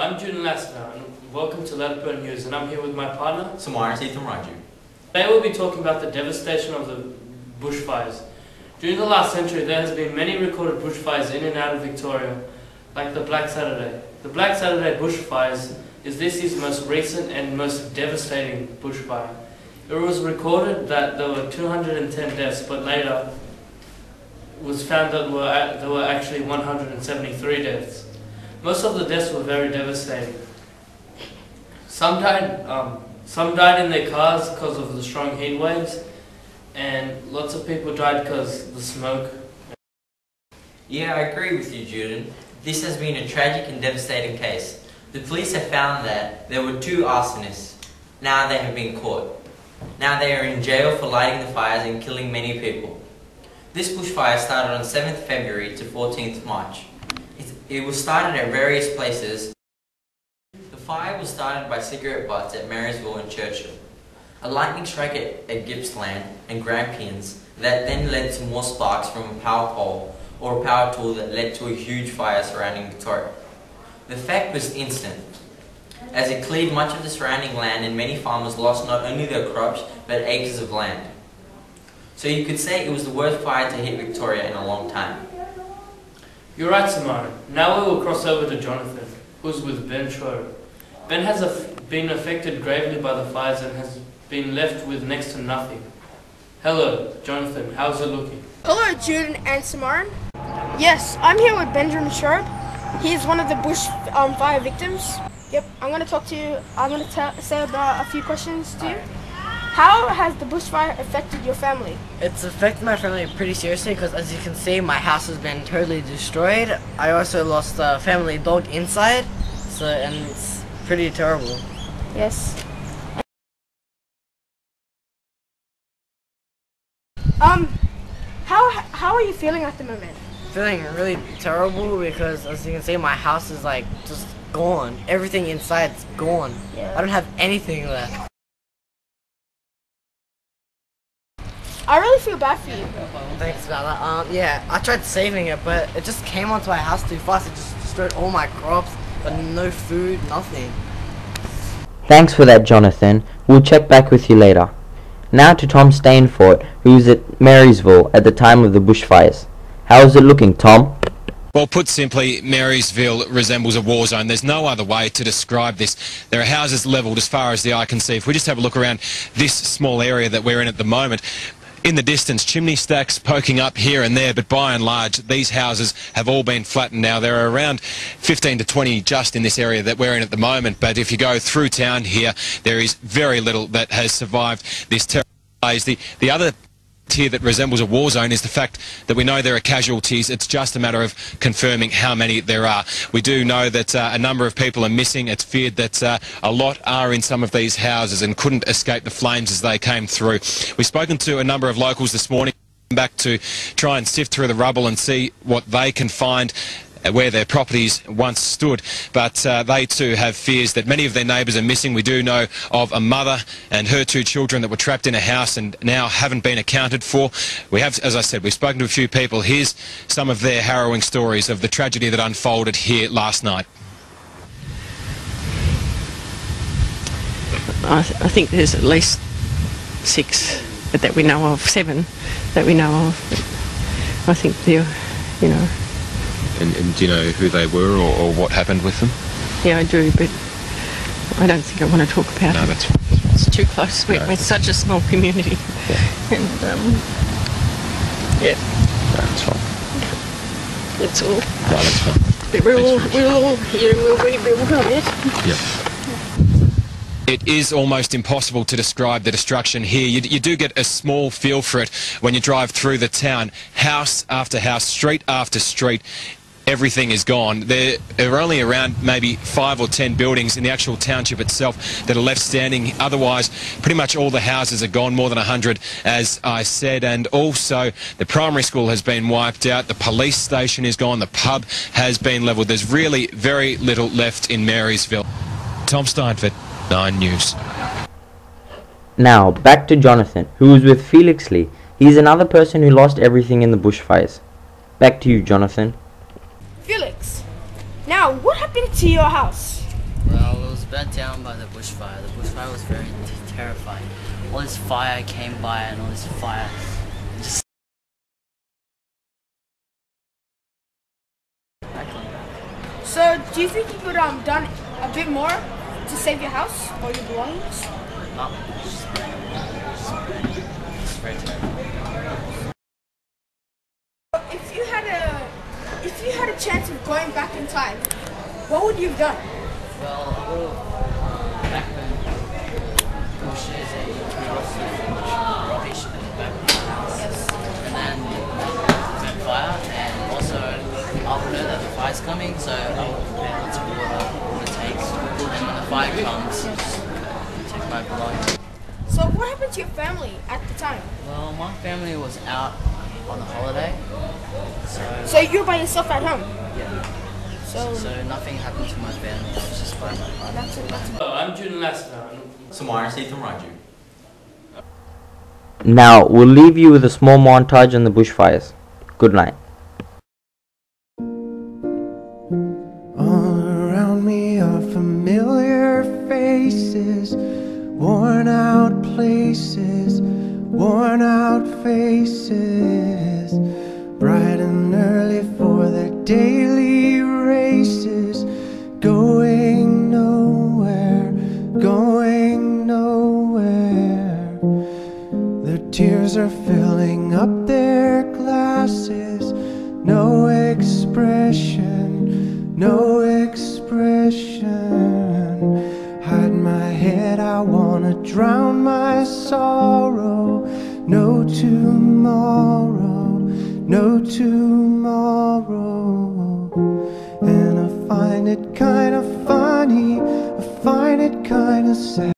I'm Julian Lassiter and welcome to Ladderburn News, and I'm here with my partner Samara Raju. Today we'll be talking about the devastation of the bushfires. During the last century there has been many recorded bushfires in and out of Victoria, like the Black Saturday. The Black Saturday bushfires is this year's most recent and most devastating bushfire. It was recorded that there were 210 deaths, but later it was found that there were actually 173 deaths. Most of the deaths were very devastating. Some died in their cars because of the strong heat waves, and lots of people died because of the smoke. Yeah, I agree with you, Julian. This has been a tragic and devastating case. The police have found that there were 2 arsonists. Now they have been caught. Now they are in jail for lighting the fires and killing many people. This bushfire started on 7th February to 14th March. It was started at various places. The fire was started by cigarette butts at Marysville and Churchill, a lightning strike at Gippsland and Grampians that then led to more sparks from a power pole or a power tool that led to a huge fire surrounding Victoria. The effect was instant, as it cleared much of the surrounding land and many farmers lost not only their crops but acres of land. So you could say it was the worst fire to hit Victoria in a long time. You're right, Simone. Now we will cross over to Jonathan, who's with Ben Schroeder. Ben has been affected gravely by the fires and has been left with next to nothing. Hello, Jonathan. How's it looking? Hello, Julian and Simone. Yes, I'm here with Benjamin Sharp. He is one of the bushfire victims. Yep, I'm going to talk to you. I'm going to say about a few questions to you. How has the bushfire affected your family? It's affected my family pretty seriously because, as you can see, my house has been totally destroyed. I also lost a family dog inside, and it's pretty terrible. Yes. How are you feeling at the moment? Feeling really terrible because, as you can see, my house is like just gone. Everything inside's gone. Yeah. I don't have anything left. I really feel bad for you. Thanks about that. Yeah, I tried saving it, but it just came onto my house too fast. It just destroyed all my crops, but no food, nothing. Thanks for that, Jonathan. We'll check back with you later. Now to Tom Stainfort, who was at Marysville at the time of the bushfires. How is it looking, Tom? Well, put simply, Marysville resembles a war zone. There's no other way to describe this. There are houses levelled as far as the eye can see. If we just have a look around this small area that we're in at the moment, in the distance, chimney stacks poking up here and there, but by and large, these houses have all been flattened now. There are around 15 to 20 just in this area that we're in at the moment, but if you go through town here, there is very little that has survived this terrible blaze. The other here that resembles a war zone is the fact that we know there are casualties. It's just a matter of confirming how many there are. We do know that a number of people are missing. It's feared that a lot are in some of these houses and couldn't escape the flames as they came through. We've spoken to a number of locals this morning back to try and sift through the rubble and see what they can find where their properties once stood, but they too have fears that many of their neighbours are missing. We do know of a mother and her 2 children that were trapped in a house and now haven't been accounted for. We have, as I said, we've spoken to a few people. Here's some of their harrowing stories of the tragedy that unfolded here last night. I think there's at least 6 that we know of, 7 that we know of. I think they're, you know. And do you know who they were or what happened with them? Yeah, I do, but I don't think I want to talk about it. No, that's right. It's too close. We're such a small community. Yeah. And, yeah. No, that's fine. That's all. No, that's fine. But we're all here and we'll rebuild on it. Yeah. It is almost impossible to describe the destruction here. You do get a small feel for it when you drive through the town. House after house, street after street, everything is gone. There are only around maybe 5 or 10 buildings in the actual township itself that are left standing. Otherwise, pretty much all the houses are gone, more than 100, as I said. And also, the primary school has been wiped out. The police station is gone. The pub has been levelled. There's really very little left in Marysville. Tom Steinfort, 9 News. Now, back to Jonathan, who was with Felix Lee. He's another person who lost everything in the bushfires. Back to you, Jonathan. Felix, now what happened to your house? Well, it was burnt down by the bushfire. The bushfire was very terrifying. All this fire came by and all this fire just... So, do you think you could done a bit more to save your house or your belongings? No, it's very terrible. If you had a chance of going back in time, what would you have done? Well, I would have back when bushes and trees and rubbish in the back of the house. Yes. And then burn fire, and also I would know that the fire's coming, so I would prepare lots of water, all it takes, and when the fire comes, take my belongings. So, what happened to your family at the time? Well, my family was out on a holiday, So you were by yourself at home? yeah. So nothing happened to my family, it was just by my that's it. Hello, I'm Julian Lester. Samara Seetham Raju. Now, we'll leave you with a small montage on the bushfires. Good night. All around me are familiar faces, worn out places, worn out faces, bright and early for their daily races, going nowhere, going nowhere. Their tears are filling up their glasses, no expression, no expression. Hide my head, I wanna drown my sorrow. No tomorrow, no tomorrow. And I find it kinda funny, I find it kinda sad.